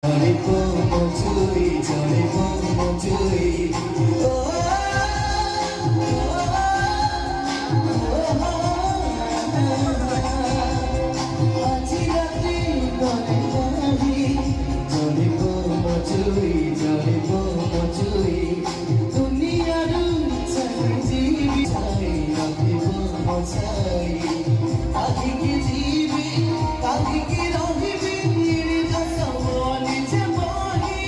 Johnny Pomo Chewy, Johnny Pomo Chewy. Johnny Pomo Chewy, Johnny Pomo Chewy. दुनिया रूठ जीवी छाई, Johnny Pomo छाई. आखी की जीवी, आखी की रोही भी नीर जैसा बोली जमानी.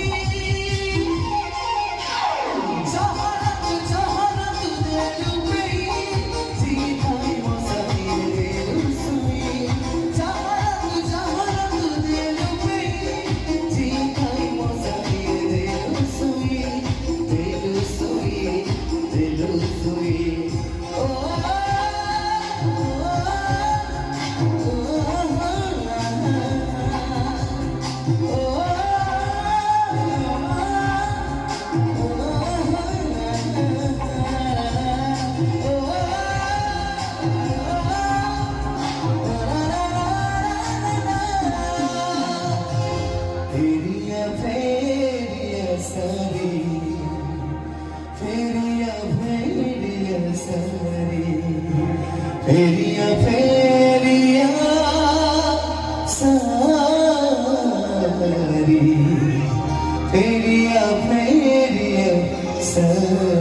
चाहना तुझे डूबी, जीताई मौसमी रे रुसमी. चाहना तुझे डूबी, जीताई मौसमी रे रुसमी. रे रुसमी. Feria, feria, sari. Feria, feria, sari.